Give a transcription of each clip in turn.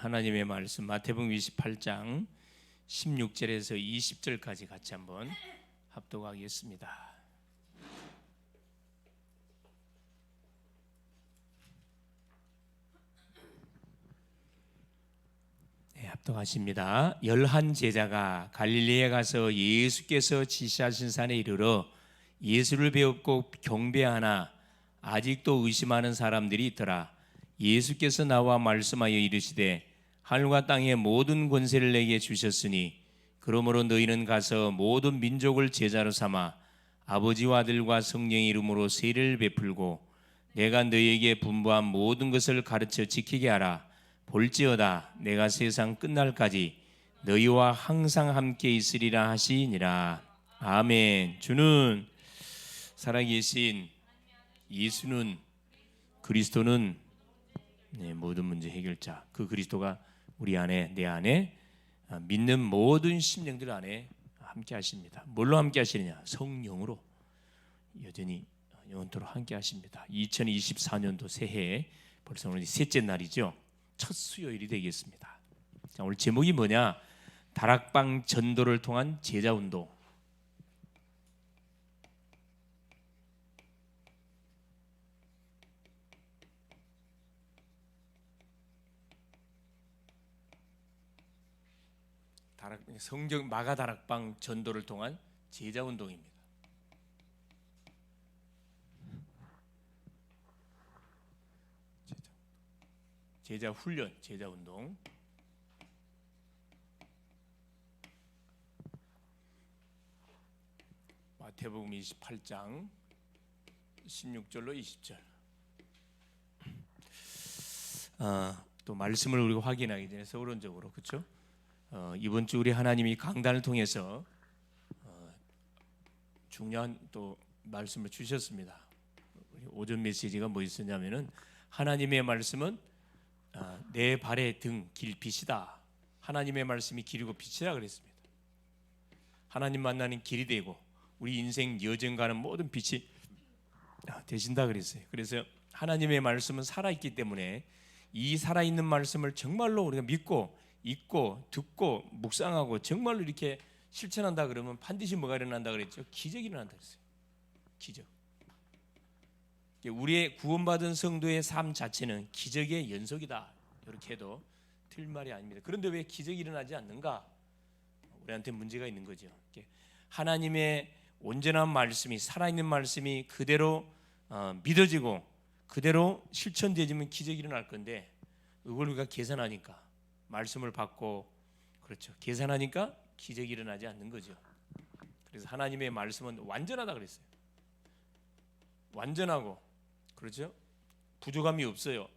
하나님의 말씀 마태복음 28장 16절에서 20절까지 같이 한번 합독하겠습니다. 네, 합독하십니다. 11 제자가 갈릴리에 가서 예수께서 지시하신 산에 이르러 예수를 배웁고 경배하나 아직도 의심하는 사람들이 있더라. 예수께서 나와 말씀하여 이르시되 하늘과 땅의 모든 권세를 내게 주셨으니 그러므로 너희는 가서 모든 민족을 제자로 삼아 아버지와 아들과 성령의 이름으로 세례를 베풀고 내가 너희에게 분부한 모든 것을 가르쳐 지키게 하라. 볼지어다 내가 세상 끝날까지 너희와 항상 함께 있으리라 하시니라. 아멘. 주는 살아계신 예수는 그리스도는 모든 문제 해결자, 그 그리스도가 우리 안에, 내 안에, 믿는 모든 심령들 안에 함께 하십니다. 뭘로 함께 하시느냐? 성령으로 여전히 영원토록 함께 하십니다. 2024년도 새해 벌써 오늘 셋째 날이죠. 첫 수요일이 되겠습니다. 자, 오늘 제목이 뭐냐? 다락방 전도를 통한 제자운동. 성경 마가 다락방 전도를 통한 제자 운동입니다. 제자 훈련, 제자 운동. 마태복음 28장 16절로 20절. 또 말씀을 우리가 확인하기 전에 서론적으로, 그렇죠? 이번 주 우리 하나님이 강단을 통해서 중요한 또 말씀을 주셨습니다. 오전 메시지가 뭐 있었냐면은 하나님의 말씀은 내 발의 등 길빛이다. 하나님의 말씀이 길이고 빛이라 그랬습니다. 하나님 만나는 길이 되고 우리 인생 여정 가는 모든 빛이 되신다 그랬어요. 그래서 하나님의 말씀은 살아있기 때문에 이 살아있는 말씀을 정말로 우리가 믿고 읽고 듣고 묵상하고 정말로 이렇게 실천한다 그러면 반드시 뭐가 일어난다 그랬죠? 기적이 일어난다 그랬어요. 기적. 우리의 구원받은 성도의 삶 자체는 기적의 연속이다. 이렇게 해도 틀 말이 아닙니다. 그런데 왜 기적이 일어나지 않는가? 우리한테 문제가 있는 거죠. 하나님의 온전한 말씀이, 살아있는 말씀이 그대로 믿어지고 그대로 실천되지면 기적이 일어날 건데 이걸 우리가 계산하니까, 말씀을 받고, 그렇죠, 계산하니까 기적이 일어나지 않는 거죠. 그래서 하나님의 말씀은 완전하다 그랬어요. 완전하고, 그렇죠, 부족함이 없어요.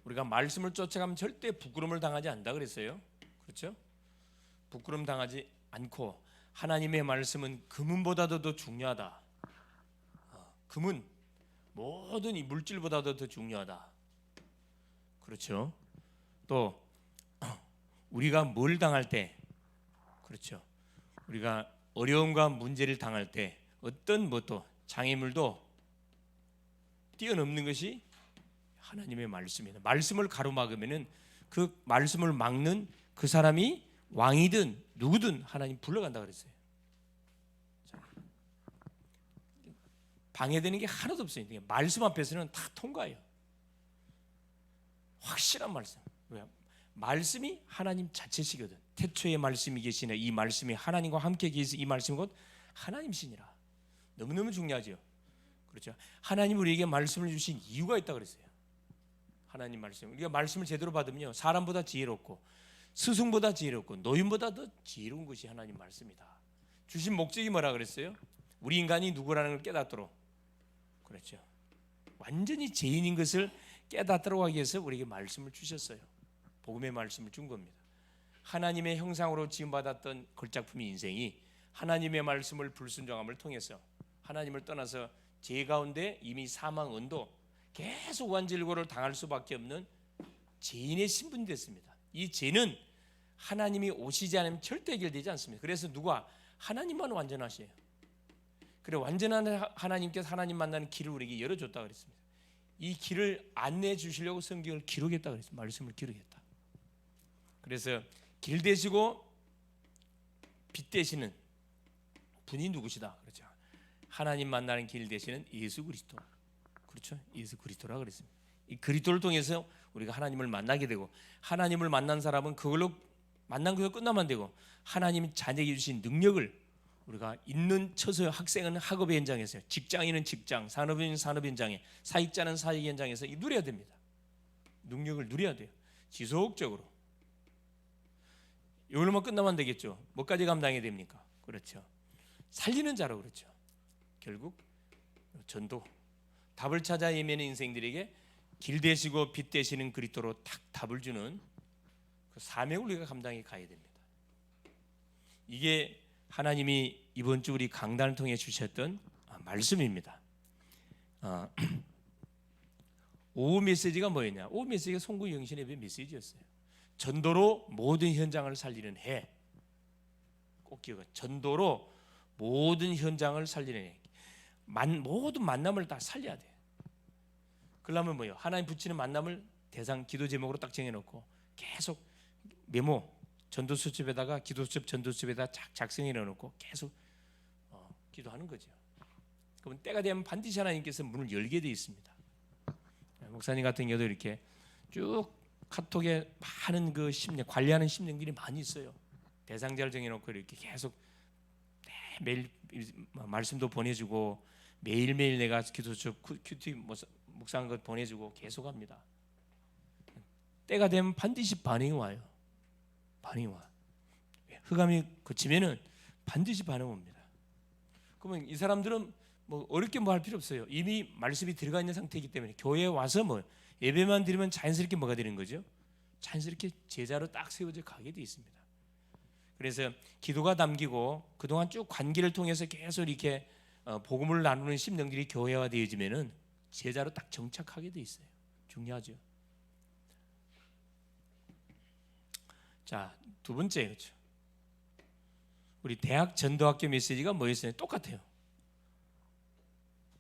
우리가 말씀을 쫓아가면 절대 부끄러움을 당하지 않는다 그랬어요. 그렇죠? 부끄러움 당하지 않고 하나님의 말씀은 금은보다도 더 중요하다. 금은 모든 이 물질보다도 더 중요하다. 그렇죠? 또 우리가 뭘 당할 때, 그렇죠, 우리가 어려움과 문제를 당할 때 어떤 것도 장애물도 뛰어넘는 것이 하나님의 말씀이다. 말씀을 가로막으면은 그 말씀을 막는 그 사람이 왕이든 누구든 하나님 불러간다 그랬어요. 방해되는 게 하나도 없어요. 말씀 앞에서는 다 통과해요. 확실한 말씀. 왜? 말씀이 하나님 자체시거든. 태초에 말씀이 계시네. 이 말씀이 하나님과 함께 계시, 이 말씀은 곧 하나님이시니라. 너무너무 중요하죠. 그렇죠? 하나님 우리에게 말씀을 주신 이유가 있다 그랬어요. 하나님 말씀. 우리가 말씀을 제대로 받으면요, 사람보다 지혜롭고 스승보다 지혜롭고 노인보다 더 지혜로운 것이 하나님 말씀이다. 주신 목적이 뭐라 그랬어요? 우리 인간이 누구라는 걸 깨닫도록. 그렇죠. 완전히 죄인인 것을 깨닫도록 하기 위해서 우리에게 말씀을 주셨어요. 복음의 말씀을 준 겁니다. 하나님의 형상으로 지음받았던 걸작품의 인생이 하나님의 말씀을 불순종함을 통해서 하나님을 떠나서 죄 가운데 이미 사망 언도 계속 완질고를 당할 수밖에 없는 죄인의 신분이 됐습니다. 이 죄는 하나님이 오시지 않으면 절대 해결되지 않습니다. 그래서 누가? 하나님만 완전하셔요. 그래, 완전한 하나님께서 하나님 만나는 길을 우리에게 열어줬다 그랬습니다. 이 길을 안내해 주시려고 성경을 기록했다 그랬어요. 말씀을 기록했다. 그래서 길 되시고 빛 되시는 분이 누구시다? 그렇죠. 하나님 만나는 길 되시는 예수 그리스도. 그렇죠. 예수 그리스도라 그랬습니다. 이 그리스도를 통해서 우리가 하나님을 만나게 되고, 하나님을 만난 사람은 그걸로 만난 것으로 끝나면 안 되고, 하나님이 자녀에게 주신 능력을 우리가 있는 처소, 학생은 학업의 현장에서, 직장인은 직장, 산업인은 산업 현장에, 사익자는 사익 현장에서 누려야 됩니다. 능력을 누려야 돼요. 지속적으로. 이걸로만 끝나면 안 되겠죠. 뭐까지 감당해야 됩니까? 그렇죠. 살리는 자로. 그렇죠. 결국 전도, 답을 찾아 헤매는 인생들에게 길 되시고 빛 되시는 그리스도로 딱 답을 주는 그 사명을 우리가 감당해 가야 됩니다. 이게 하나님이 이번 주 우리 강단을 통해 주셨던 말씀입니다. 오후 메시지가 뭐였냐? 오후 메시지가 송구 영신 예배 메시지였어요. 전도로 모든 현장을 살리는 해. 꼭 기억해. 전도로 모든 현장을 살리는 해. 모든 만남을 다 살려야 돼. 그러려면 뭐예요? 하나님 붙이는 만남을 대상 기도 제목으로 딱 정해놓고 계속 메모, 전도수첩에다가 기도수첩, 전도수첩에다 작성해 놓고 계속 기도하는 거죠. 그러면 때가 되면 반드시 하나님께서 문을 열게 돼 있습니다. 목사님 같은 경우도 이렇게 쭉 카톡에 많은 그 심령, 관리하는 심령들이 많이 있어요. 대상자를 정해놓고 이렇게 계속 매일 말씀도 보내주고, 매일매일 내가 기도수첩 큐티 묵상한 것 보내주고 계속합니다. 때가 되면 반드시 반응이 와요. 반응이 와. 흑암이 그치면은 반드시 반응 옵니다. 그러면 이 사람들은 뭐 어렵게 뭐 할 필요 없어요. 이미 말씀이 들어가 있는 상태이기 때문에 교회에 와서 뭐 예배만 드리면 자연스럽게 뭐가 되는 거죠? 자연스럽게 제자로 딱 세워져 가게 돼 있습니다. 그래서 기도가 담기고 그동안 쭉 관계를 통해서 계속 이렇게 복음을 나누는 심령들이 교회화 되어지면은 제자로 딱 정착하게 돼 있어요. 중요하죠. 자, 두 번째, 그렇죠. 우리 대학 전도학교 메시지가 뭐였어요? 똑같아요.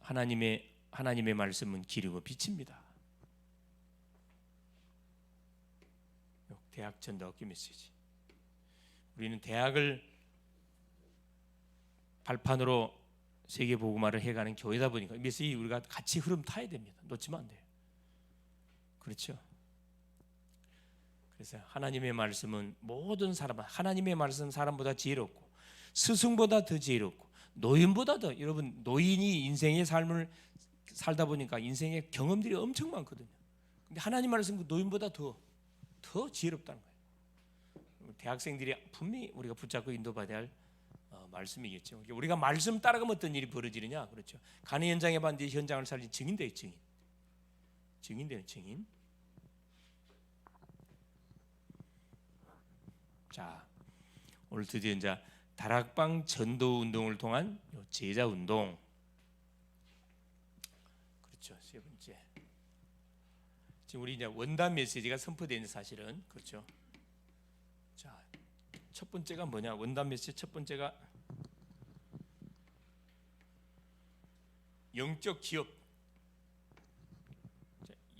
하나님의 말씀은 길이고 빛입니다. 대학 전도학교 메시지. 우리는 대학을 발판으로 세계 복음화를 해가는 교회다 보니까 메시지 우리가 같이 흐름 타야 됩니다. 놓치면 안 돼요. 그렇죠. 그래서 하나님의 말씀은 모든 사람, 하나님의 말씀 사람보다 지혜롭고 스승보다 더 지혜롭고 노인보다 더, 여러분 노인이 인생의 삶을 살다 보니까 인생의 경험들이 엄청 많거든요. 근데 하나님 말씀은 노인보다 더 지혜롭다는 거예요. 대학생들이 분명히 우리가 붙잡고 인도받아야 할 말씀이겠죠. 우리가 말씀 따라가면 어떤 일이 벌어지느냐, 그렇죠. 가는 현장에 반드시 현장을 살린 증인돼요. 증인돼요. 증인. 자, 오늘 드디어 이제 다락방 전도 운동을 통한 제자 운동. 그렇죠. 세 번째. 지금 우리 이제 원단 메시지가 선포되는 사실은 그렇죠. 자, 첫 번째가 뭐냐? 원단 메시지 첫 번째가 영적 기업.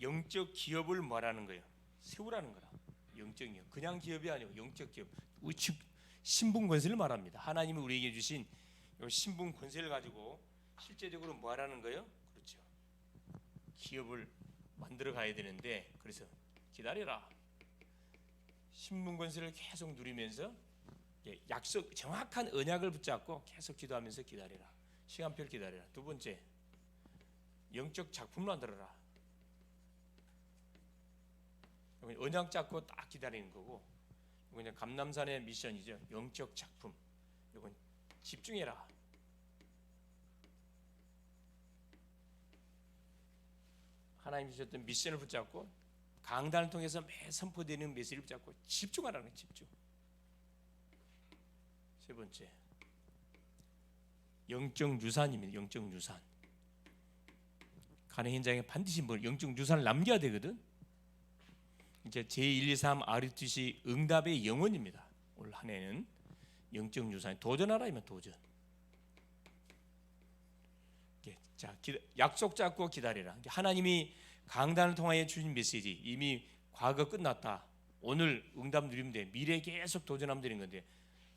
영적 기업을 말하는 거예요. 세우라는 거라. 영적 기업. 그냥 기업이 아니고 영적 기업. 우리 신분 권세를 말합니다. 하나님이 우리에게 주신 신분 권세를 가지고 실제적으로 뭐 하라는 거예요? 그렇죠. 기업을 만들어 가야 되는데, 그래서 기다려라. 신분 권세를 계속 누리면서 약속, 정확한 언약을 붙잡고 계속 기도하면서 기다려라. 시간표를 기다려라. 두 번째, 영적 작품을 만들어라. 언약 잡고 딱 기다리는 거고, 이건 감남산의 미션이죠. 영적 작품. 이건 집중해라. 하나님 주셨던 미션을 붙잡고 강단을 통해서 매 선포되는 메시지를 붙잡고 집중하라는 거예요. 집중. 세 번째, 영적 유산입니다. 영적 유산. 가는 현장에 반드시 뭐 영적 유산을 남겨야 되거든. 이제 제123 RUTC 응답의 영혼입니다. 올 한 해는 영적 유산 도전하라면 도전. 자, 약속 잡고 기다리라. 하나님이 강단을 통하여 주신 메시지 이미 과거 끝났다. 오늘 응답 누리면 돼. 미래에 계속 도전하면 되는 건데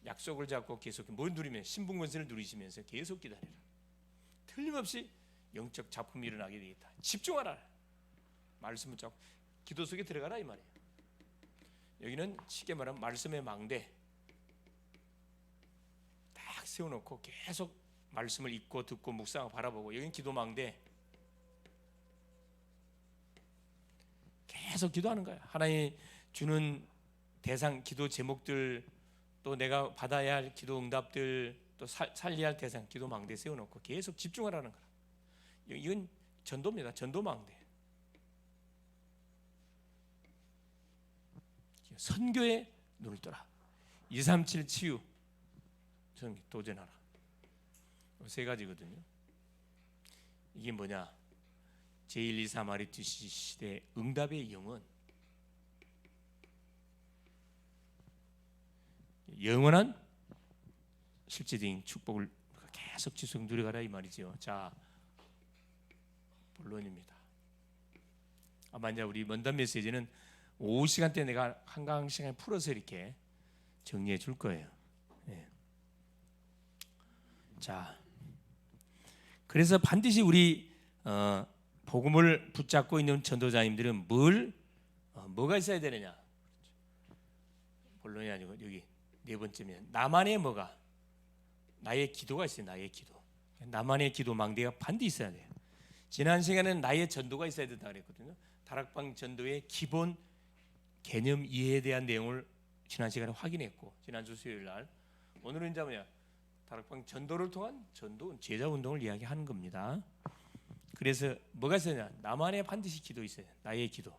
약속을 잡고 계속 뭘 누리면 신분권세를 누리시면서 계속 기다려라. 틀림없이 영적 작품이 일어나게 되겠다. 집중하라. 말씀을 잡고 기도 속에 들어가라 이 말이에요. 여기는 쉽게 말하면 말씀의 망대 딱 세워놓고 계속 말씀을 읽고 듣고 묵상하고 바라보고, 여기는 기도 망대 계속 기도하는 거야. 하나님 주는 대상 기도 제목들, 또 내가 받아야 할 기도 응답들, 또 살려야 할 대상 기도 망대 세워놓고 계속 집중하라는 거야. 이건 전도입니다. 전도 망대. 선교에 눈을 떠라. 237 치유 도전하라. 세 가지거든요. 이게 뭐냐? 제1, 2, 3 아리투시 시대 응답의 영은 영원한 실제적인 축복을 계속 지속 누려가라 이 말이죠. 자, 본론입니다. 아마 이제 우리 먼단 메시지는 오후 시간대 내가 한강 시간에 풀어서 이렇게 정리해 줄 거예요. 네. 자, 그래서 반드시 우리 복음을 붙잡고 있는 전도자님들은 뭐가 있어야 되느냐? 본론이 아니고 여기 네 번째면 나만의 뭐가? 나의 기도가 있어요. 나의 기도. 나만의 기도 망대가 반드시 있어야 돼요. 지난 시간에는 나의 전도가 있어야 된다 그랬거든요. 다락방 전도의 기본 개념 이해에 대한 내용을 지난 시간에 확인했고, 지난주 수요일 날 오늘은 이제 뭐냐? 다락방 전도를 통한 전도 제자 운동을 이야기하는 겁니다. 그래서 뭐가 있어야 되냐? 나만의 반드시 기도 있어요. 나의 기도.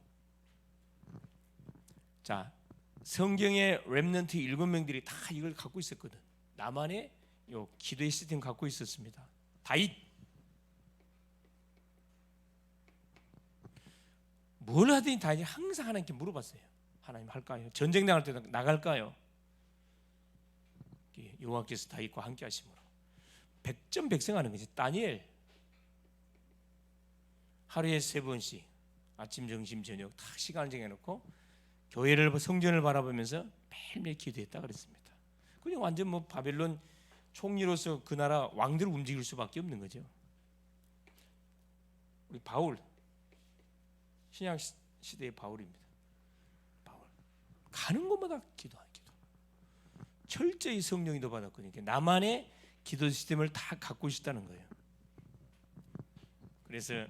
자, 성경의 렘넌트 7명들이 다 이걸 갖고 있었거든. 나만의 요 기도의 시스템 갖고 있었습니다. 다윗 뭘 하든지 다윗이 항상 하나님께 물어봤어요. 하나님 할까요? 전쟁 나갈 때도 나갈까요? 여호와께서 다윗과 함께 하심으로 백전백승하는 거지. 다니엘 하루에 3번씩 아침, 점심, 저녁 다 시간을 정해놓고 교회를 성전을 바라보면서 매일매일 기도했다 그랬습니다. 그냥 완전 뭐 바벨론 총리로서 그 나라 왕들을 움직일 수밖에 없는 거죠. 우리 바울 신약 시대의 바울입니다. 바울 가는 곳마다 기도하는 기도. 철저히 성령이 더 받았거든요. 나만의 기도 시스템을 다 갖고 있다는 거예요. 그래서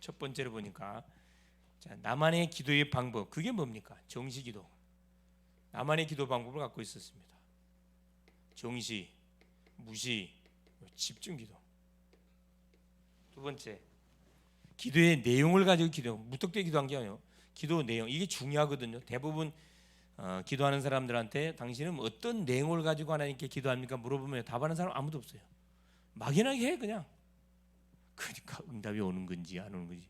첫 번째로 보니까 자, 나만의 기도의 방법, 그게 뭡니까? 정시기도. 나만의 기도 방법을 갖고 있었습니다. 정시, 무시, 집중기도. 두 번째, 기도의 내용을 가지고 기도, 무턱대고 기도한 게 아니에요. 기도 내용, 이게 중요하거든요. 대부분 기도하는 사람들한테 당신은 어떤 내용을 가지고 하나님께 기도합니까? 물어보면 답하는 사람 아무도 없어요. 막연하게 해 그냥. 그러니까 응답이 오는 건지 안 오는 건지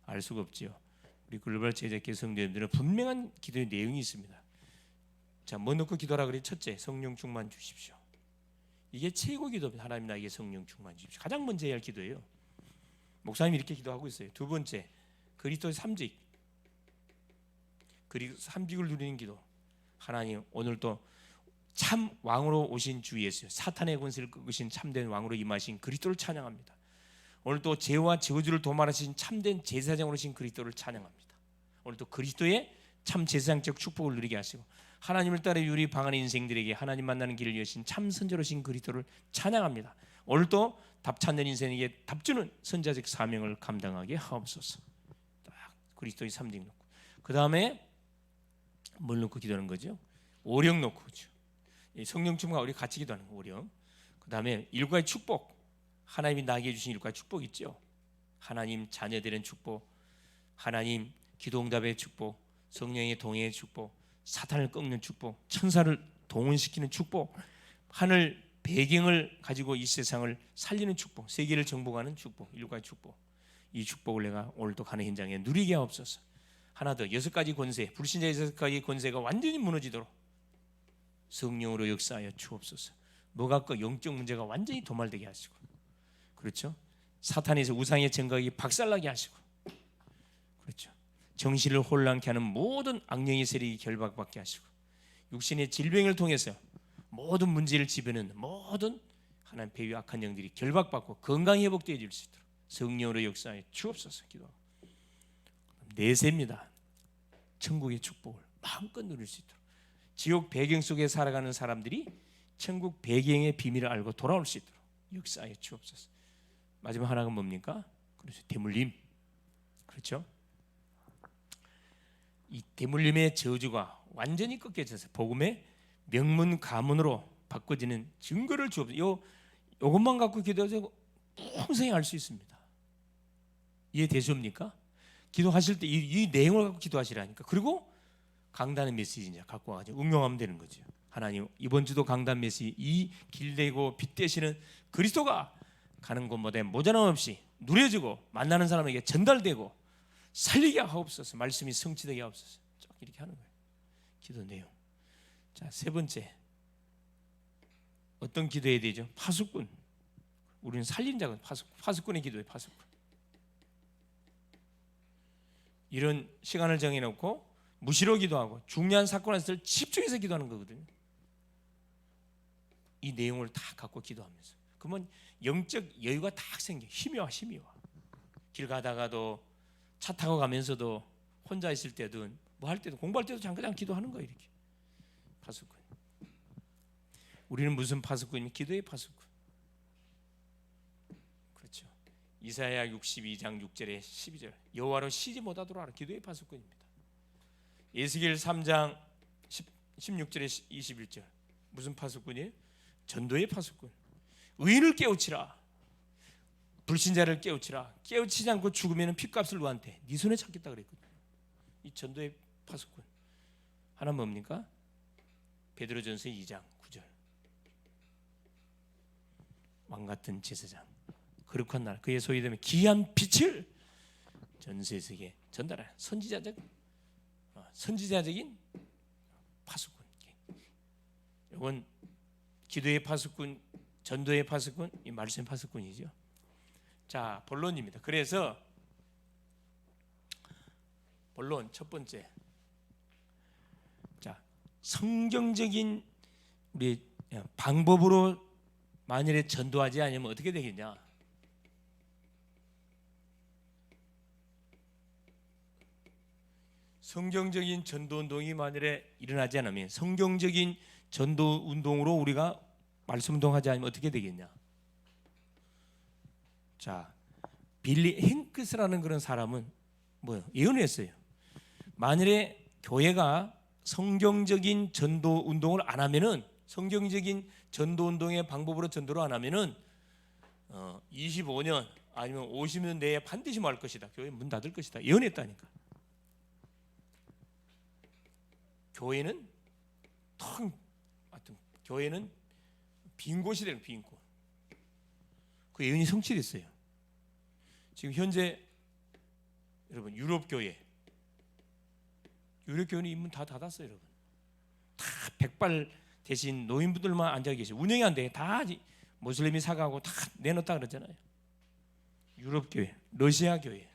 알 수가 없죠. 우리 글로벌 제자교 성도님들은 분명한 기도의 내용이 있습니다. 자, 뭐 넣고 기도하라 그래? 첫째, 성령 충만 주십시오. 이게 최고 기도입니다. 하나님 나에게 성령 충만 주십시오. 가장 먼저 해야 할 기도예요. 목사님이 이렇게 기도하고 있어요. 두 번째, 그리스도의 삼직. 그리고 삼직을 누리는 기도. 하나님 오늘도 참 왕으로 오신 주 예수, 사탄의 권세를 꺾으신 참된 왕으로 임하신 그리스도를 찬양합니다. 오늘도 죄와 저주를 도말하신 참된 제사장으로 오신 그리스도를 찬양합니다. 오늘도 그리스도의 참 제사장적 축복을 누리게 하시고, 하나님을 따라 유리 방한 인생들에게 하나님 만나는 길을 여신 참 선지로신 그리스도를 찬양합니다. 오늘도 답 찾는 인생에게 답주는 선자적 사명을 감당하게 하옵소서. 딱 그리스도의 삼직 놓고, 그 다음에 뭘 놓고 기도하는 거죠? 오령 놓고, 그렇죠? 성령 충만과 우리 같이 기도하는 거, 오령. 그 다음에 일과의 축복. 하나님이 나에게 주신 일과의 축복 있죠. 하나님 자녀되는 축복, 하나님 기도응답의 축복, 성령의 동행의 축복, 사탄을 꺾는 축복, 천사를 동원시키는 축복, 하늘 배경을 가지고 이 세상을 살리는 축복, 세계를 정복하는 축복, 일과의 축복. 이 축복을 내가 오늘도 가는 현장에 누리게 하옵소서. 하나 더, 6가지 권세, 불신자 6가지 권세가 완전히 무너지도록 성령으로 역사하여 주옵소서. 뭐가 그 영적 문제가 완전히 도말되게 하시고, 그렇죠? 사탄에서 우상의 정각이 박살나게 하시고, 그렇죠. 정신을 혼란케 하는 모든 악령의 세력이 결박받게 하시고 육신의 질병을 통해서 모든 문제를 지배하는 모든 하나님 배후 악한 영들이 결박받고 건강히 회복되어 질 수 있도록 성령으로 역사에 주옵소서. 기도하고 내세입니다. 천국의 축복을 마음껏 누릴 수 있도록 지옥 배경 속에 살아가는 사람들이 천국 배경의 비밀을 알고 돌아올 수 있도록 역사에 주옵소서. 마지막 하나가 뭡니까? 그렇죠. 대물림. 그렇죠. 이 대물림의 저주가 완전히 꺾여져서 복음의 명문 가문으로 바꿔지는 증거를 주옵소서. 요것만 갖고 기도해서 풍성히 알 수 있습니다. 이해되십니까? 기도하실 때 이 내용을 갖고 기도하시라니까. 그리고 강단의 메시지 이제 갖고 와가지고 응용하면 되는 거죠. 하나님, 이번 주도 강단 메시지, 이 길되고 빛 되시는 그리스도가 가는 곳마다 모자람 없이 누려지고 만나는 사람에게 전달되고 살리게 하옵소서. 말씀이 성취되게 하옵소서. 쭉 이렇게 하는 거예요. 기도 내용. 자, 세 번째, 어떤 기도해야 되죠? 파수꾼. 우리는 살린 자가 파수꾼의 기도예요. 파수꾼. 이런 시간을 정해놓고 무시로 기도하고 중요한 사건에 있을 때 집중해서 기도하는 거거든요. 이 내용을 다 갖고 기도하면서 그러면 영적 여유가 딱 생겨. 힘이 와. 길 가다가도 차 타고 가면서도 혼자 있을 때도 뭐 할 때도 공부할 때도 잠깐 기도하는 거예요. 이렇게. 파수꾼. 우리는 무슨 파수꾼이면 기도의 파수꾼. 그렇죠. 이사야 62장 6절에 12절 여호와로 쉬지 못하도록 하라. 기도의 파수꾼입니다. 에스겔 3장 16절에 21절 무슨 파수꾼이에요? 전도의 파수꾼. 의인을 깨우치라. 불신자를 깨우치라. 깨우치지 않고 죽으면 핏값을 누구한테? 네 손에 찾겠다 그랬거든요. 이 전도의 파수꾼. 하나 뭡니까? 베드로전서 2장 9절 왕같은 제사장 거룩한 날 그의 소유되면 귀한 빛을 전 세상에 전달하라. 선지자적인 파수꾼. 이건 기도의 파수꾼, 전도의 파수꾼, 이 말씀의 파수꾼이죠. 자, 본론입니다. 그래서 본론 첫 번째, 자, 성경적인 우리 방법으로 만일에 전도하지 않으면 어떻게 되겠냐? 성경적인 전도 운동이 만일에 일어나지 않으면, 성경적인 전도 운동으로 우리가 말씀 운동하지 않으면 어떻게 되겠냐? 자, 빌리 행크스라는 그런 사람은 뭐예요? 예언했어요. 만일에 교회가 성경적인 전도 운동을 안 하면은, 성경적인 전도 운동의 방법으로 전도를 안 하면은 25년 아니면 50년 내에 반드시 말 것이다. 교회 문 닫을 것이다. 예언했다니까. 교회는 하여튼 교회는 빈 곳이 되는 빈 곳. 그 예언이 성취됐어요. 지금 현재 여러분 유럽 교회는 입문 다 닫았어요, 여러분. 다 백발 대신 노인분들만 앉아 계시고 운영이 안 돼. 다 모슬림이 사가고 다 내놓다 그러잖아요. 유럽 교회, 러시아 교회.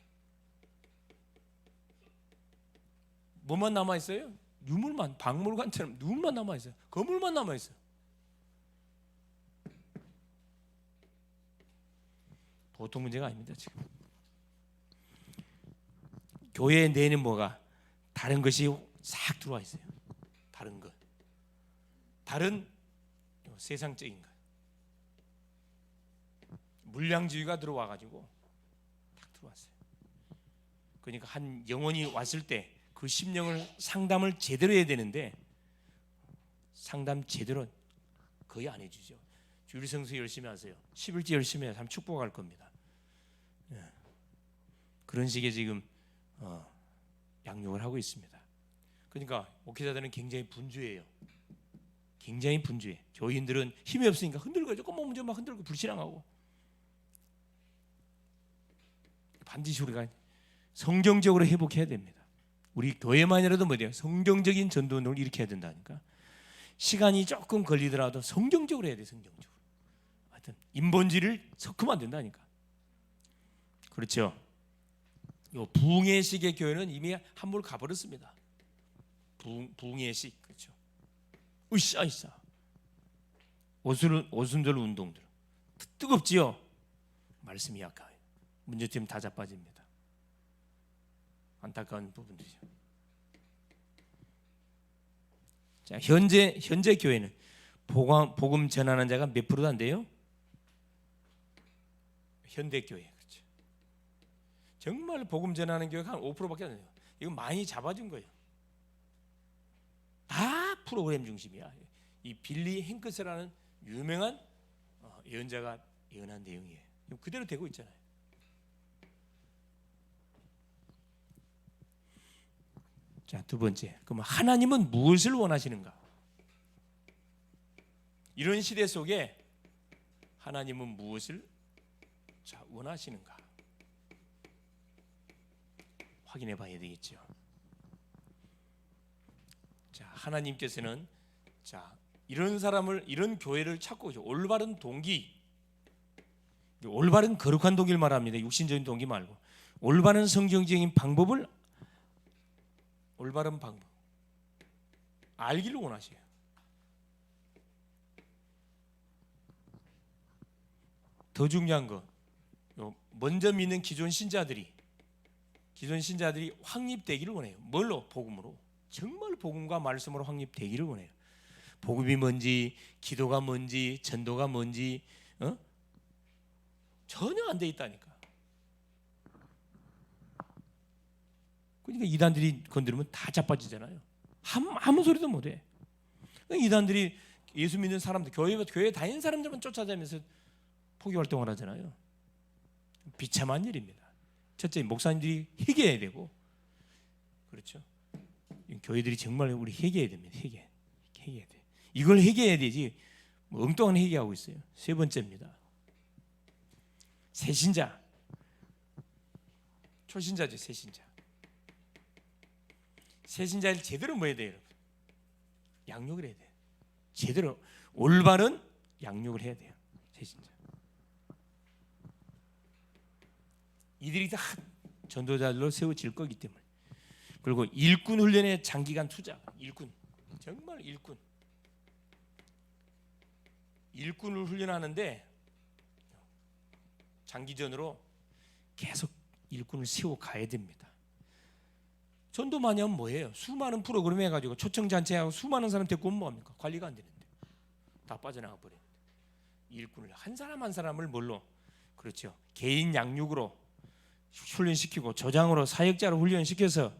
뭐만 남아 있어요? 유물만, 박물관처럼 누물만 남아 있어요. 거물만 남아 있어요. 보통 문제가 아닙니다, 지금. 교회 내에는 뭐가 다른 것이 싹 들어와 있어요. 다른 것, 다른 세상적인 것, 물량주의가 들어와 가지고 딱 들어왔어요. 그러니까 한 영혼이 왔을 때 그 심령을 상담을 제대로 해야 되는데 상담 제대로 거의 안 해주죠. 주일 성수 열심히 하세요. 11지 열심히 해서 축복할 겁니다. 그런 식의 지금 양육을 하고 있습니다. 그러니까 목회자들은 굉장히 분주해요. 굉장히 분주해. 교인들은 힘이 없으니까 흔들고 조금만 문제 막 흔들고 불신앙하고. 반드시 우리가 성경적으로 회복해야 됩니다. 우리 교회만이라도 뭐예요? 성경적인 전도 운동을 일으켜야 된다니까. 시간이 조금 걸리더라도 성경적으로 해야 돼. 성경적으로. 하여튼 인본주의를 섞으면 안 된다니까. 그렇죠. 요 부흥회식의 교회는 이미 한물 가버렸습니다. 부흥회식, 그렇죠. 으쌰으쌰 오순절 운동들 뜨겁지요. 말씀이 약해요. 문제점 다 자빠집니다. 안타까운 부분들이죠. 자, 현재 교회는 복음 전하는 자가 몇 프로도 안 돼요? 현대 교회, 그렇죠. 정말 복음 전하는 교회가 한 5%밖에 안 돼요. 이거 많이 잡아준 거예요. 다 프로그램 중심이야. 이 빌리 행크스라는 유명한 예언자가 예언한 내용이에요. 그대로 되고 있잖아요. 자, 두 번째, 그럼 하나님은 무엇을 원하시는가? 이런 시대 속에 하나님은 무엇을 원하시는가? 확인해 봐야 되겠죠. 자, 하나님께서는 이런 사람을, 이런 교회를 찾고 있죠. 올바른 동기, 올바른 거룩한 동기를 말합니다. 육신적인 동기 말고 올바른 성경적인 방법을, 올바른 방법 알기를 원하셔요. 더 중요한 거, 먼저 믿는 기존 신자들이 확립되기를 원해요. 뭘로? 복음으로. 정말 복음과 말씀으로 확립되기를 원해요. 복음이 뭔지, 기도가 뭔지, 전도가 뭔지 전혀 안 돼 있다니까. 그러니까 이단들이 건드리면 다 자빠지잖아요. 아무 소리도 못해. 이단들이 예수 믿는 사람들, 교회 다니는 사람들만 쫓아다니면서 포교 활동을 하잖아요. 비참한 일입니다. 첫째, 목사님들이 회개해야 되고, 그렇죠. 교회들이 정말 우리 회개해야 됩니다. 회개해야 돼. 이걸 회개해야 되지. 엉뚱한 회개하고 있어요. 세 번째입니다. 새신자, 초신자죠. 새신자를 제대로 뭐 해야 돼요, 여러분? 양육을 해야 돼요. 제대로 올바른 양육을 해야 돼요. 새신자. 이들이 다 전도자들로 세워질 거기 때문에. 그리고 일꾼 훈련에 장기간 투자. 정말 일꾼을 훈련하는데 장기전으로 계속 일꾼을 세워 가야 됩니다. 전도 많이 하면 뭐예요? 수많은 프로그램 해가지고 초청잔치하고 수많은 사람 데리고 오면 뭐합니까? 관리가 안 되는데 다 빠져나가 버립니다. 일꾼을 한 사람 한 사람을 뭘로? 그렇죠. 개인 양육으로 훈련시키고 조장으로 사역자로 훈련시켜서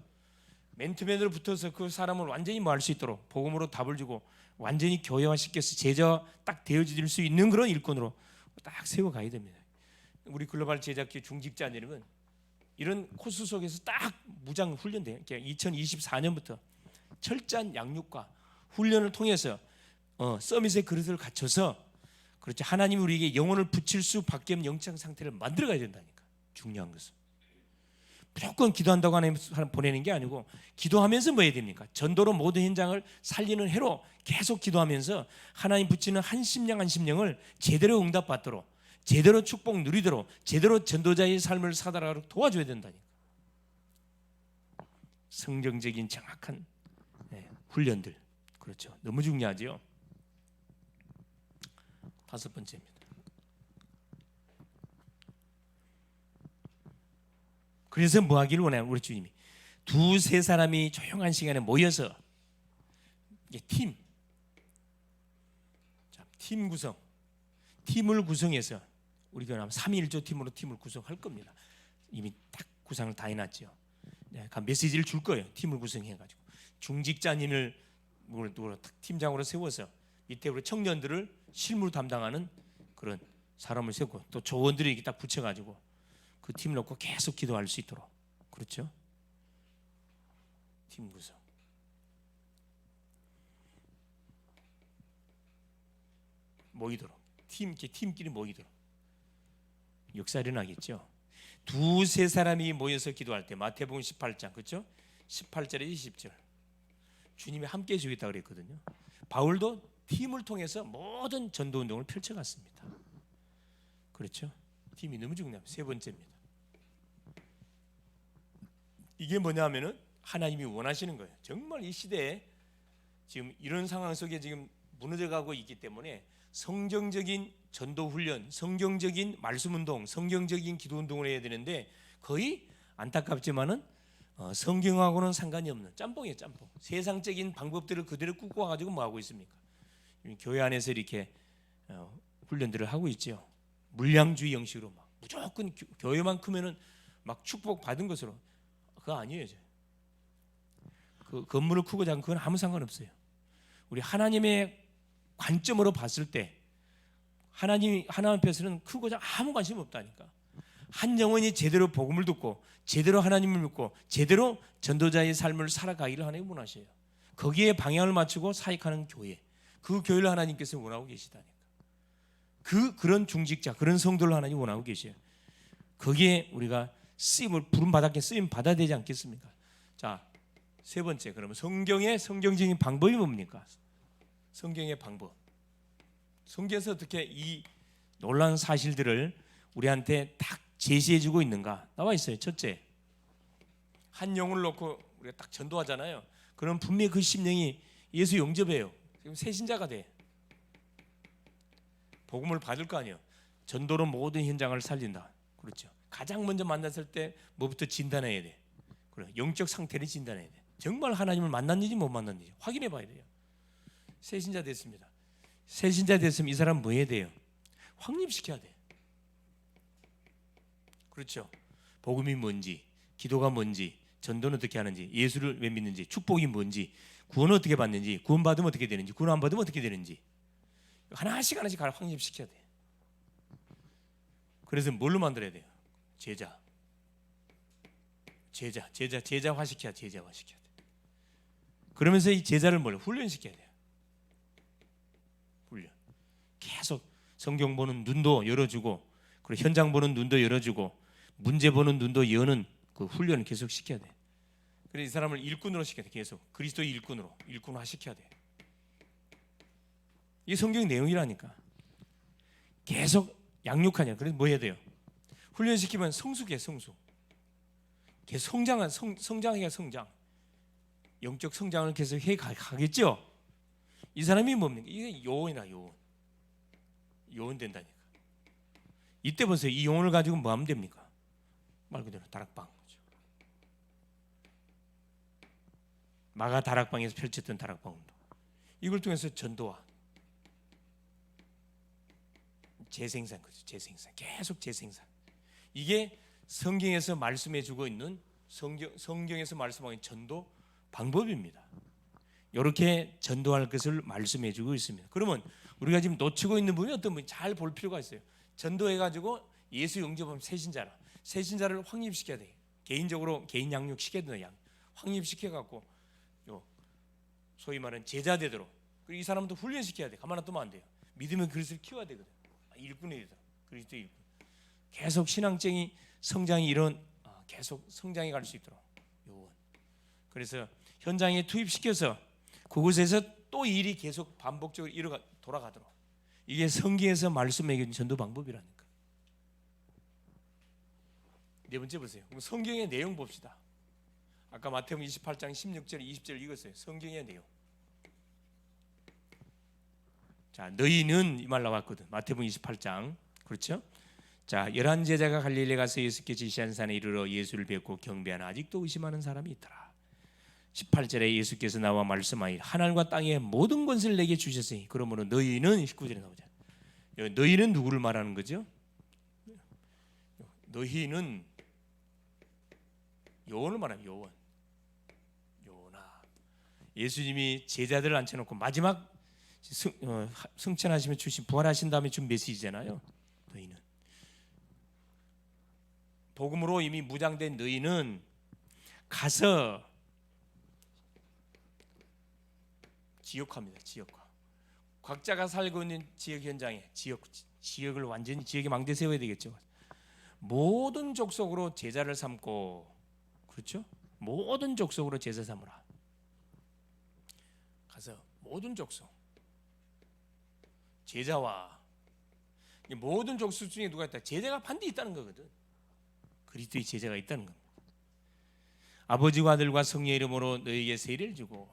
맨투맨으로 붙어서 그 사람을 완전히 뭐 할 수 있도록 복음으로 답을 주고 완전히 교회화시켜서 제자 딱 되어질 수 있는 그런 일꾼으로 딱 세워가야 됩니다. 우리 글로벌 제작기 중직자들은 이런 코스 속에서 딱 무장 훈련돼요. 2024년부터 철저한 양육과 훈련을 통해서 서밋의 그릇을 갖춰서, 그렇죠, 하나님이 우리에게 영혼을 붙일 수밖에 없는 영적 상태를 만들어가야 된다니까. 중요한 것은 무조건 기도한다고 하나님 보내는 게 아니고, 기도하면서 뭐 해야 됩니까? 전도로 모든 현장을 살리는 해로 계속 기도하면서 하나님 붙이는 한 심령을 제대로 응답받도록, 제대로 축복 누리도록, 제대로 전도자의 삶을 살아가도록 도와줘야 된다니까. 성경적인 정확한 훈련들, 그렇죠. 너무 중요하죠. 다섯 번째입니다. 그래서 뭐 하기를 원해요? 우리 주님이 두세 사람이 조용한 시간에 모여서 팀 구성, 팀을 구성해서 우리가 아마 3.1조 팀으로 팀을 구성할 겁니다. 이미 딱 구상을 다 해놨죠. 메시지를 줄 거예요. 팀을 구성해가지고 중직자님을 팀장으로 세워서 밑에 우리 청년들을 실무로 담당하는 그런 사람을 세우고, 또 조원들을 이렇게 딱 붙여가지고 그 팀을 놓고 계속 기도할 수 있도록, 그렇죠? 팀 구성. 모이도록, 팀끼리 모이도록 역사 일어나겠죠. 두세 사람이 모여서 기도할 때, 마태복음 18장, 그렇죠? 18절에 20절 주님이 함께 해주겠다고 그랬거든요. 바울도 팀을 통해서 모든 전도운동을 펼쳐갔습니다. 그렇죠? 팀이 너무 중요합니다. 세 번째입니다. 이게 뭐냐면은 하나님이 원하시는 거예요. 정말 이 시대에 지금 이런 상황 속에 지금 무너져가고 있기 때문에 성경적인 전도 훈련, 성경적인 말씀 운동, 성경적인 기도 운동을 해야 되는데 거의 안타깝지만은 성경하고는 상관이 없는 짬뽕이에요, 짬뽕. 세상적인 방법들을 그대로 꾸고 와가지고 뭐 하고 있습니까? 교회 안에서 이렇게 훈련들을 하고 있죠. 물량주의 형식으로 막 무조건 교회만 크면은 막 축복 받은 것으로. 그거 아니에요. 그 건물을 크고 작은 그건 아무 상관없어요. 우리 하나님의 관점으로 봤을 때 하나님 앞에서는 크고 작은 아무 관심 없다니까. 한 영혼이 제대로 복음을 듣고 제대로 하나님을 믿고 제대로 전도자의 삶을 살아가기를 하나님 원하셔요. 거기에 방향을 맞추고 사역하는 교회, 그 교회를 하나님께서 원하고 계시다니까. 그런 중직자, 그런 성도를 하나님 원하고 계셔요. 거기에 우리가 쓰임을 부름 받았게 쓰임 받아야 되지 않겠습니까? 자, 세 번째, 그러면 성경의 성경적인 방법이 뭡니까? 성경의 방법. 성경에서 어떻게 이 놀라운 사실들을 우리한테 딱 제시해주고 있는가? 나와 있어요. 첫째, 한 영혼을 놓고 우리가 딱 전도하잖아요. 그럼 분명히 그 심령이 예수 영접해요. 지금 새신자가 돼. 복음을 받을 거 아니에요. 전도로 모든 현장을 살린다. 그렇죠. 가장 먼저 만났을 때 뭐부터 진단해야 돼. 그래, 영적 상태를 진단해야 돼. 정말 하나님을 만났는지 못 만났는지 확인해 봐야 돼요. 새신자 됐습니다. 새신자 됐으면 이 사람 뭐 해야 돼요? 확립시켜야 돼. 그렇죠. 복음이 뭔지, 기도가 뭔지, 전도는 어떻게 하는지, 예수를 왜 믿는지, 축복이 뭔지, 구원은 어떻게 받는지, 구원 받으면 어떻게 되는지, 구원 안 받으면 어떻게 되는지 하나씩 확립시켜야 돼. 그래서 뭘로 만들어야 돼요? 제자화시켜야 돼. 그러면서 이 제자를 훈련시켜야 돼요. 훈련. 계속 성경 보는 눈도 열어주고, 그리고 현장 보는 눈도 열어주고, 문제 보는 눈도 여는 그 훈련을 계속 시켜야 돼. 그래서 이 사람을 일꾼으로 시켜야 돼. 계속 그리스도의 일꾼화 시켜야 돼. 이게 성경 내용이라니까. 계속 양육하냐. 그래서 뭐 해야 돼요? 훈련시키면 성숙해, 성숙. 계속 성장해야 성장. 영적 성장을 계속 해 가겠죠. 이 사람이 뭡니까? 이게 요원이나 요원 된다니까. 이때 보세요. 이 요원을 가지고 뭐 하면 됩니까? 말 그대로 다락방. 마가 다락방에서 펼쳤던 다락방 운동. 이걸 통해서 전도와 재생산, 거죠. 재생산. 계속 재생산. 이게 성경에서 말씀해 주고 있는 성경에서 말씀하고 있는 전도 방법입니다. 이렇게 전도할 것을 말씀해 주고 있습니다. 그러면 우리가 지금 놓치고 있는 부분이 어떤 부분이 잘 볼 필요가 있어요. 전도해 가지고 예수 영접하면 새신자를 확립시켜야 돼. 개인적으로 개인 양육 시켜야 된다. 확립시켜 갖고 소위 말하는 제자 되도록. 그리고 이 사람도 훈련시켜야 돼. 가만 놔두면 안 돼요. 믿음의 그릇을 키워야 되거든. 일꾼이 되다. 그리스도 일꾼. 계속 신앙적인 성장이 계속 성장해 갈 수 있도록 요원. 그래서 현장에 투입시켜서 그곳에서 또 일이 계속 반복적으로 돌아가도록. 이게 성경에서 말씀해 준 전도 방법이라니까. 네 번째 보세요. 성경의 내용 봅시다. 아까 마태복음 28장 16절 20절 읽었어요. 성경의 내용. 자, 너희는 이 말 나왔거든. 마태복음 28장. 그렇죠? 자, 11 제자가 갈릴리에 가서 예수께 지시한 산에 이르러 예수를 뵙고 경배하나 아직도 의심하는 사람이 있더라. 18절에 예수께서 나와 말씀하니 하늘과 땅의 모든 권세를 내게 주셨으니 그러므로 너희는 19절에 나오죠. 너희는 누구를 말하는 거죠? 너희는 요원을 말하는 요원아. 예수님이 제자들을 앉혀놓고 마지막 승천하시면 주신 부활하신 다음에 준 메시지잖아요. 너희는 복음으로 이미 무장된 너희는 가서 지역화입니다. 지역화. 각자가 살고 있는 지역 현장에 지역을 완전히 지역에 망대 세워야 되겠죠. 모든 족속으로 제자를 삼고, 그렇죠? 모든 족속으로 제자 삼으라. 가서 모든 족속 제자와 모든 족속 중에 누가 있다? 제자가 반드시 있다는 거거든. 그리스도의 제자가 있다는 겁니다. 아버지와 아들과 성령의 이름으로 너에게 세례를 주고,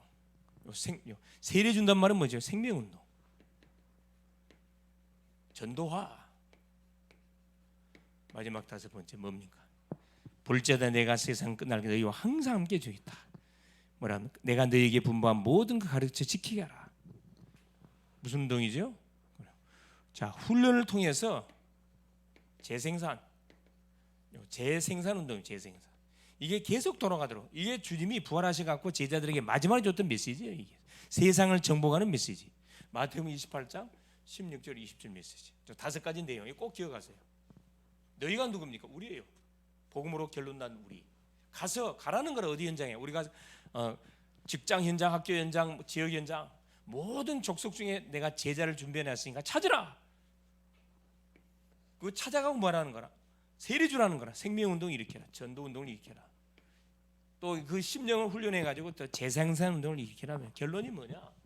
세례 준단 말은 뭐죠? 생명운동, 전도화. 마지막 다섯 번째 뭡니까? 볼지어다 내가 세상 끝날 때 너희와 항상 함께 주겠다. 뭐라면 내가 너희에게 분부한 모든 그 가르쳐 지키게 하라. 무슨 운동이죠? 자, 훈련을 통해서 재생산 운동이에요. 재생산. 이게 계속 돌아가도록, 이게 주님이 부활하셔갖고 제자들에게 마지막에 줬던 메시지예요. 이게 세상을 정복하는 메시지. 마태복음 28장 16절 20절 메시지. 저 다섯 가지 내용 꼭 기억하세요. 너희가 누굽니까? 우리예요. 복음으로 결론 난 우리. 가라는 거라. 어디 현장에? 우리가 직장 현장, 학교 현장, 지역 현장, 모든 족속 중에 내가 제자를 준비해놨으니까 찾으라. 그거 찾아가고 뭐라는 거라? 세례 주라는 거라. 생명운동 일으켜라. 전도운동을 일으켜라. 또 그 심령을 훈련해가지고 또 재생산 운동을 일으키라면 결론이 뭐냐?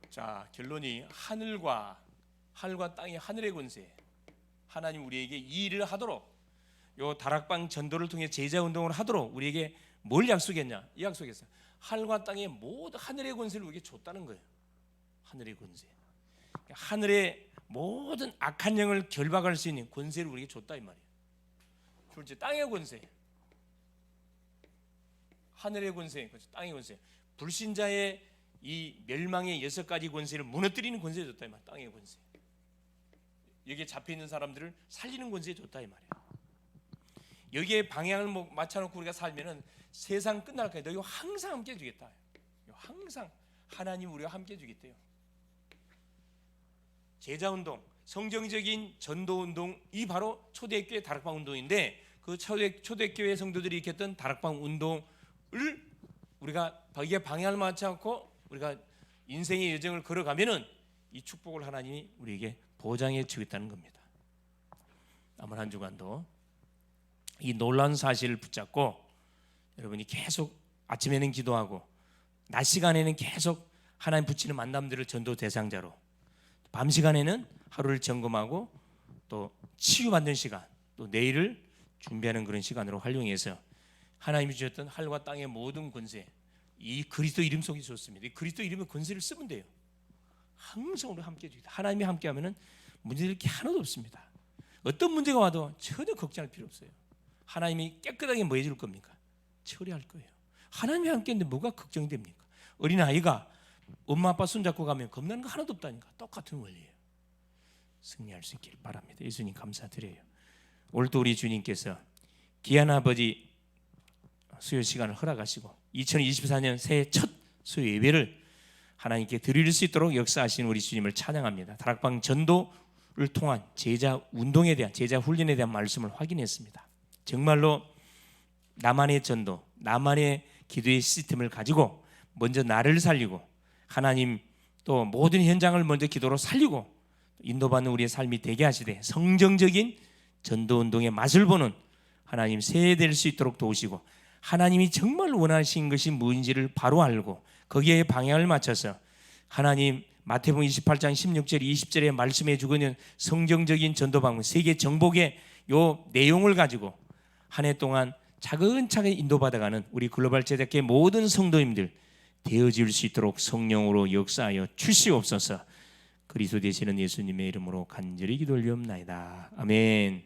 자, 결론이 하늘과 땅의 하늘의 권세, 하나님 우리에게 이 일을 하도록, 요 다락방 전도를 통해 제자 운동을 하도록 우리에게 뭘 약속했냐? 이 약속했어. 하늘과 땅의 모든 하늘의 권세를 우리에게 줬다는 거예요. 하늘의 권세. 하늘의 모든 악한 영을 결박할 수 있는 권세를 우리에게 줬다 이 말이에요. 둘째, 땅의 권세. 하늘의 권세, 땅의 권세. 불신자의 이 멸망의 6가지 권세를 무너뜨리는 권세를 줬다 이 말이에요. 땅의 권세. 여기에 잡혀 있는 사람들을 살리는 권세를 줬다 이 말이에요. 여기에 방향을 맞춰놓고 우리가 살면은 세상 끝날 거야. 너희 항상 함께 해주겠다. 항상 하나님 우리와 함께 해주겠대요. 제자운동, 성경적인 전도운동, 이 바로 초대교회 다락방 운동인데, 그 초대교회 성도들이 일으켰던 다락방 운동을 우리가 거기에 방향을 맞춰놓고 우리가 인생의 여정을 걸어가면은 이 축복을 하나님이 우리에게 보장해 주겠다는 겁니다. 남은 한 주간도 이 놀라운 사실을 붙잡고 여러분이 계속 아침에는 기도하고 낮 시간에는 계속 하나님 붙이는 만남들을 전도 대상자로, 밤 시간에는 하루를 점검하고 또 치유받는 시간, 또 내일을 준비하는 그런 시간으로 활용해서 하나님이 주셨던 하늘과 땅의 모든 권세, 이 그리스도 이름 속에 좋습니다. 이 그리스도 이름의 권세를 쓰면 돼요. 항상 우리 함께 해주겠다. 하나님이 함께하면은 문제될 게 하나도 없습니다. 어떤 문제가 와도 전혀 걱정할 필요 없어요. 하나님이 깨끗하게 뭐 해줄 겁니까? 처리할 거예요. 하나님이 함께했는데 뭐가 걱정이 됩니까? 어린아이가 엄마 아빠 손잡고 가면 겁나는 거 하나도 없다니까. 똑같은 원리예요. 승리할 수 있기를 바랍니다. 예수님 감사드려요. 오늘도 우리 주님께서 귀한 아버지 수요 시간을 허락하시고 2024년 새해 첫 수요 예배를 하나님께 드릴 수 있도록 역사하신 우리 주님을 찬양합니다. 다락방 전도를 통한 제자 운동에 대한, 제자 훈련에 대한 말씀을 확인했습니다. 정말로 나만의 전도, 나만의 기도의 시스템을 가지고 먼저 나를 살리고 하나님 또 모든 현장을 먼저 기도로 살리고 인도받는 우리의 삶이 되게 하시되 성정적인 전도운동의 맛을 보는 하나님 새해 될 수 있도록 도우시고, 하나님이 정말 원하신 것이 무엇인지를 바로 알고 거기에 방향을 맞춰서 하나님 마태복음 28장 16절 20절에 말씀해 주고 있는 성경적인 전도 방법, 세계 정복의 요 내용을 가지고 한 해 동안 차근차근 인도받아가는 우리 글로벌 제자교회 모든 성도님들 되어질 수 있도록 성령으로 역사하여 주시옵소서. 그리스도 되시는 예수님의 이름으로 간절히 기도 올리옵나이다. 아멘.